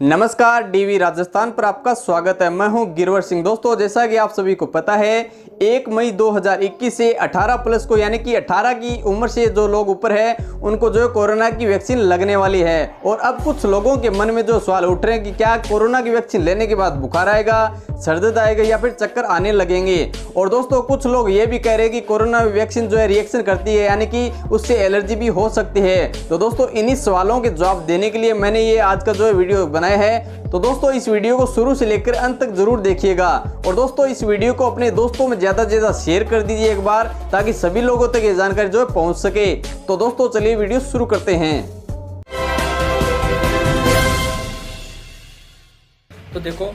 नमस्कार, डीवी राजस्थान पर आपका स्वागत है। मैं हूं गिरवर सिंह। दोस्तों, जैसा कि आप सभी को पता है 1 मई 2021 से 18 प्लस को यानी कि 18 की उम्र से जो लोग ऊपर है उनको जो है कोरोना की वैक्सीन लगने वाली है। और अब कुछ लोगों के मन में जो सवाल उठ रहे हैं कि क्या कोरोना की वैक्सीन लेने के बाद बुखार आएगा, सर दर्द आएगा या फिर चक्कर आने लगेंगे। और दोस्तों, कुछ लोग ये भी कह रहे हैं कि कोरोना वैक्सीन जो है रिएक्शन करती है, यानी कि उससे एलर्जी भी हो सकती है। तो दोस्तों, इन्हीं सवालों के जवाब देने के लिए मैंने ये आज का जो है वीडियो बनाया है। तो दोस्तों, इस वीडियो को शुरू से लेकर अंत तक जरूर देखिएगा। और दोस्तों, इस वीडियो को अपने दोस्तों में ज्यादा से ज्यादा शेयर कर दीजिए एक बार, ताकि सभी लोगों तक ये जानकारी जो है पहुंच सके। तो दोस्तों, चलिए वीडियो शुरू करते हैं। तो देखो,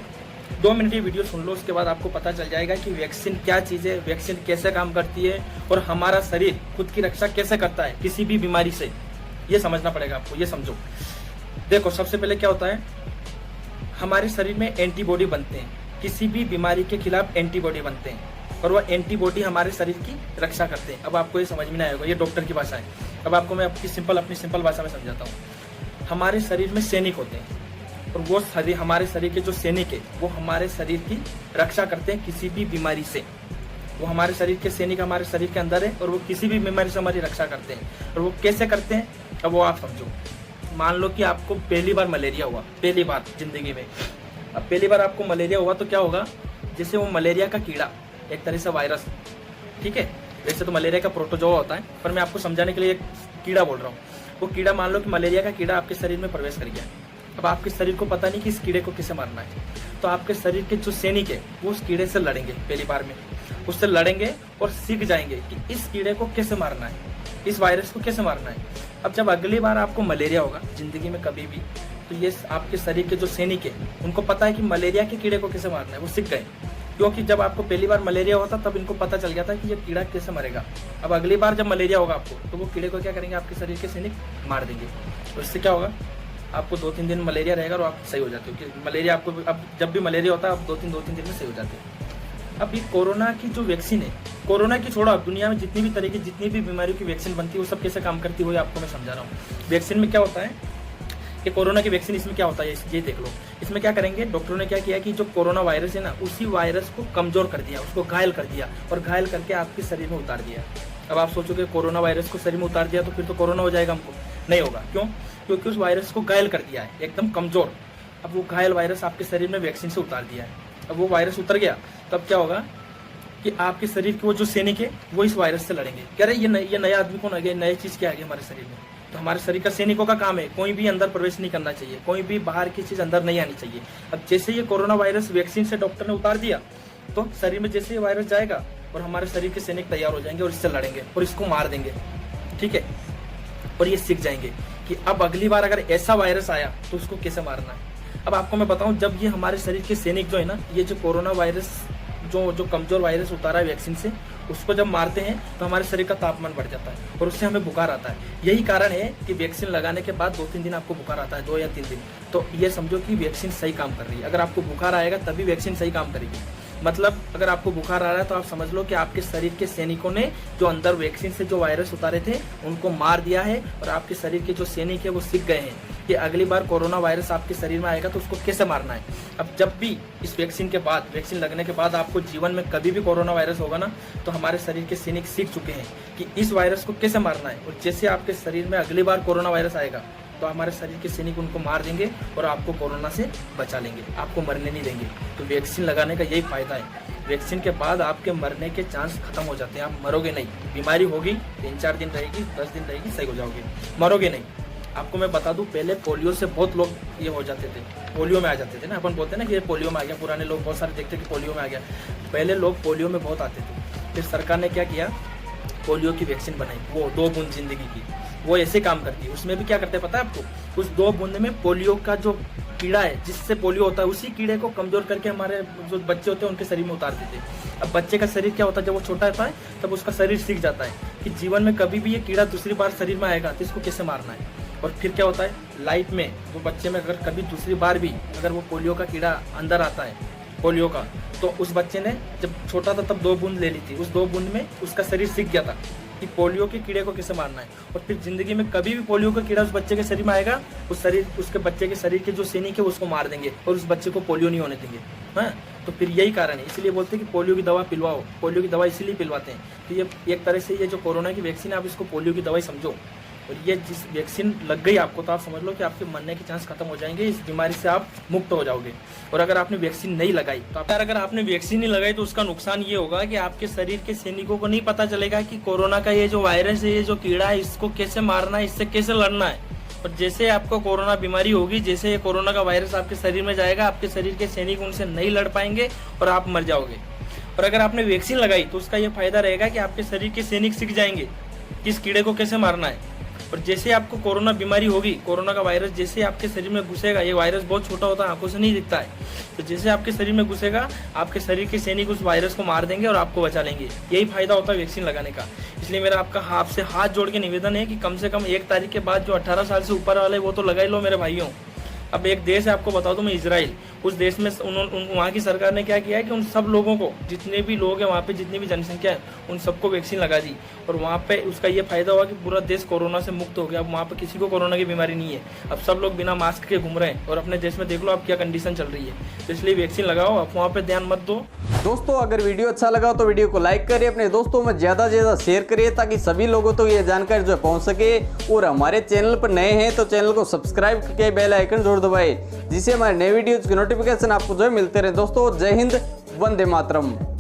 2 मिनट की वीडियो सुन लो, उसके बाद आपको पता चल जाएगा कि वैक्सीन क्या चीज़ है, वैक्सीन कैसे काम करती है और हमारा शरीर खुद की रक्षा कैसे करता है किसी भी बीमारी से। ये समझना पड़ेगा आपको, ये समझो। देखो, सबसे पहले क्या होता है, हमारे शरीर में एंटीबॉडी बनते हैं, किसी भी बीमारी के खिलाफ एंटीबॉडी बनते हैं और वह एंटीबॉडी हमारे शरीर की रक्षा करते हैं। अब आपको ये समझ में नहीं आएगा, ये डॉक्टर की भाषा है। अब आपको मैं अपनी सिंपल भाषा में समझाता हूँ। हमारे शरीर में सैनिक होते हैं और वो हमारे शरीर के जो सैनिक है वो हमारे शरीर की रक्षा करते हैं किसी भी बीमारी से। वो हमारे शरीर के सैनिक हमारे शरीर के अंदर है और वो किसी भी बीमारी से हमारी रक्षा करते हैं। और वो कैसे करते हैं, अब वो आप समझो। मान लो कि आपको पहली बार मलेरिया हुआ, पहली बार जिंदगी में। अब पहली बार आपको मलेरिया हुआ तो क्या होगा, जैसे वो मलेरिया का कीड़ा, एक तरह से वायरस, ठीक है। वैसे तो मलेरिया का प्रोटोजोआ होता है, पर मैं आपको समझाने के लिए एक कीड़ा बोल रहा हूँ। वो कीड़ा, मान लो कि मलेरिया का कीड़ा आपके शरीर में प्रवेश कर गया। अब आपके शरीर को पता नहीं कि इस कीड़े को कैसे मारना है, तो आपके शरीर के जो सैनिक है वो उस कीड़े से लड़ेंगे। पहली बार में उससे लड़ेंगे और सीख जाएंगे कि इस कीड़े को कैसे मारना है, इस वायरस को कैसे मारना है। अब जब अगली बार आपको मलेरिया होगा जिंदगी में कभी भी, तो ये आपके शरीर के जो सैनिक है उनको पता है कि मलेरिया के कीड़े को कैसे मारना है, वो सीख गए। क्योंकि जब आपको पहली बार मलेरिया होता तब इनको पता चल गया था कि ये कीड़ा कैसे मरेगा। अब अगली बार जब मलेरिया होगा आपको, तो वो कीड़े को क्या करेंगे, आपके शरीर के सैनिक मार देंगे। तो इससे क्या होगा, आपको 2-3 दिन मलेरिया रहेगा और आप सही हो जाते हो। क्योंकि मलेरिया आपको, अब जब भी मलेरिया होता है आप 2-3 दिन में सही हो जाते हो। अब ये कोरोना की जो वैक्सीन है, कोरोना की छोड़ो, दुनिया में जितनी भी तरह की जितनी भी बीमारियों की वैक्सीन बनती है वो सब कैसे काम करती है आपको मैं समझा रहा हूँ। वैक्सीन में क्या होता है कि कोरोना की वैक्सीन, इसमें क्या होता है ये देख लो। इसमें क्या करेंगे, डॉक्टरों ने क्या किया कि जो कोरोना वायरस है ना, उसी वायरस को कमजोर कर दिया, उसको घायल कर दिया और घायल करके आपके शरीर में उतार दिया। अब आप सोचोगे कोरोना वायरस को शरीर में उतार दिया तो फिर तो कोरोना हो जाएगा, हमको नहीं होगा। क्यों? क्योंकि उस वायरस को घायल कर दिया है, एकदम कमजोर। अब वो घायल वायरस आपके शरीर में वैक्सीन से उतार दिया है। अब वो वायरस उतर गया, तब क्या होगा कि आपके शरीर के वो जो सैनिक है वो इस वायरस से लड़ेंगे। कह रहे ये नया आदमी कौन आ गया, नई चीज क्या आ गई हमारे शरीर में। तो हमारे शरीर का सैनिकों का काम है, कोई भी अंदर प्रवेश नहीं करना चाहिए, कोई भी बाहर की चीज अंदर नहीं आनी चाहिए। अब जैसे ये कोरोना वायरस वैक्सीन से डॉक्टर ने उतार दिया, तो शरीर में जैसे ये वायरस जाएगा और हमारे शरीर के सैनिक तैयार हो जाएंगे और इससे लड़ेंगे और इसको मार देंगे, ठीक है। और ये सीख जाएंगे कि अब अगली बार अगर ऐसा वायरस आया तो उसको कैसे मारना है। अब आपको मैं बताऊं, जब ये हमारे शरीर के सैनिक जो है ना, ये जो कोरोना वायरस जो कमजोर वायरस उतारा है वैक्सीन से, उसको जब मारते हैं तो हमारे शरीर का तापमान बढ़ जाता है और उससे हमें बुखार आता है। यही कारण है कि वैक्सीन लगाने के बाद 2-3 दिन आपको बुखार आता है, 2 या 3 दिन। तो ये समझो कि वैक्सीन सही काम कर रही है। अगर आपको बुखार आएगा तभी वैक्सीन सही काम करेगी। मतलब अगर आपको बुखार आ रहा है तो आप समझ लो कि आपके शरीर के सैनिकों ने जो अंदर वैक्सीन से जो वायरस उतारे थे उनको मार दिया है और आपके शरीर के जो सैनिक है वो सीख गए हैं कि अगली बार कोरोना वायरस आपके शरीर में आएगा तो उसको कैसे मारना है। अब जब भी इस वैक्सीन के बाद, वैक्सीन लगने के बाद आपको जीवन में कभी भी कोरोना वायरस होगा ना, तो हमारे शरीर के सैनिक सीख चुके हैं कि इस वायरस को कैसे मारना है। और जैसे आपके शरीर में अगली बार कोरोना वायरस आएगा तो हमारे शरीर के सैनिक उनको मार देंगे और आपको कोरोना से बचा लेंगे, आपको मरने नहीं देंगे। तो वैक्सीन लगाने का यही फायदा है। वैक्सीन के बाद आपके मरने के चांस खत्म हो जाते हैं, आप मरोगे नहीं। बीमारी होगी 3-4 दिन रहेगी, 10 दिन रहेगी, सही हो जाओगे, मरोगे नहीं। आपको मैं बता दूं, पहले पोलियो से बहुत लोग ये हो जाते थे, पोलियो में आ जाते थे ना। अपन बोलते हैं ना कि ये पोलियो में आ गया, पुराने लोग बहुत सारे देखते कि पोलियो में आ गया। पहले लोग पोलियो में बहुत आते थे, फिर सरकार ने क्या किया, पोलियो की वैक्सीन बनाई, वो 2 बूंद जिंदगी की। वो ऐसे काम करती है। उसमें भी क्या करते हैं पता है आपको, उस 2 बूंद में पोलियो का जो कीड़ा है जिससे पोलियो होता है, उसी कीड़े को कमजोर करके हमारे जो बच्चे होते हैं उनके शरीर में उतार देते हैं। अब बच्चे का शरीर क्या होता है, जब वो छोटा होता है तब उसका शरीर सीख जाता है कि जीवन में कभी भी ये कीड़ा दूसरी बार शरीर में आएगा तो इसको कैसे मारना है। और फिर क्या होता है, लाइफ में वो बच्चे में अगर कभी दूसरी बार भी अगर वो पोलियो का कीड़ा अंदर आता है, पोलियो का, तो उस बच्चे ने जब छोटा था तब 2 बूंद ले ली थी, उस 2 बूंद में उसका शरीर सीख गया था कि पोलियो के कीड़े को कैसे मारना है। और फिर जिंदगी में कभी भी पोलियो का कीड़ा उस बच्चे के शरीर में आएगा, उसके बच्चे के शरीर के जो सैनिक है उसको मार देंगे और उस बच्चे को पोलियो नहीं होने देंगे। हाँ, तो फिर यही कारण है, इसलिए बोलते हैं कि पोलियो की दवा पिलवाओ। पोलियो की दवा इसीलिए पिलवाते हैं कि ये एक तरह से ये जो कोरोना की वैक्सीन है, आप इसको पोलियो की दवाई समझो। और ये जिस वैक्सीन लग गई आपको, तो आप समझ लो कि आपके मरने के चांस खत्म हो जाएंगे, इस बीमारी से आप मुक्त हो जाओगे। और अगर आपने वैक्सीन नहीं लगाई तो अगर आपने वैक्सीन नहीं लगाई तो उसका नुकसान ये होगा कि आपके शरीर के सैनिकों को नहीं पता चलेगा कि कोरोना का ये जो वायरस है, ये जो कीड़ा है, इसको कैसे मारना है, इससे कैसे लड़ना है। और जैसे आपको कोरोना बीमारी होगी, जैसे ये कोरोना का वायरस आपके शरीर में जाएगा, आपके शरीर के सैनिक उनसे नहीं लड़ पाएंगे और आप मर जाओगे। और अगर आपने वैक्सीन लगाई तो उसका ये फायदा रहेगा कि आपके शरीर के सैनिक सीख जाएंगे कि इस कीड़े को कैसे मारना है। और जैसे आपको कोरोना बीमारी होगी, कोरोना का वायरस जैसे आपके शरीर में घुसेगा, ये वायरस बहुत छोटा होता है, आंखों से नहीं दिखता है, तो जैसे आपके शरीर में घुसेगा, आपके शरीर के सैनिक उस वायरस को मार देंगे और आपको बचा लेंगे। यही फायदा होता है वैक्सीन लगाने का। इसलिए मेरा आपसे हाथ जोड़ के निवेदन है कि कम से कम 1 तारीख के बाद जो 18 साल से ऊपर वाले वो तो लगा ही लो मेरे भाइयों। अब एक देश है, आपको बता दूं मैं, इजराइल। उस देश में वहाँ की सरकार ने क्या किया है कि उन सब लोगों को, जितने भी लोग हैं वहाँ पे, जितनी भी जनसंख्या है, उन सबको वैक्सीन लगा दी। और वहाँ पे उसका ये फायदा हुआ कि पूरा देश कोरोना से मुक्त हो गया। अब वहाँ पे किसी को कोरोना की बीमारी नहीं है। अब सब लोग बिना मास्क के घूम रहे हैं। और अपने देश में देख लो अब क्या कंडीशन चल रही है। तो इसलिए वैक्सीन लगाओ, आप वहाँ पे ध्यान मत दो। दोस्तों, अगर वीडियो अच्छा लगा तो वीडियो को लाइक करिए, अपने दोस्तों में ज़्यादा से ज़्यादा शेयर करिए ताकि सभी लोगों तक ये जानकारी जो पहुंच सके। और हमारे चैनल पर नए हैं तो चैनल को सब्सक्राइब करके बेल आइकन जरूर दबाएं, जिससे हमारे नए वीडियोज़ की नोटिफिकेशन आपको जो मिलते रहे। दोस्तों, जय हिंद, वंदे मातरम।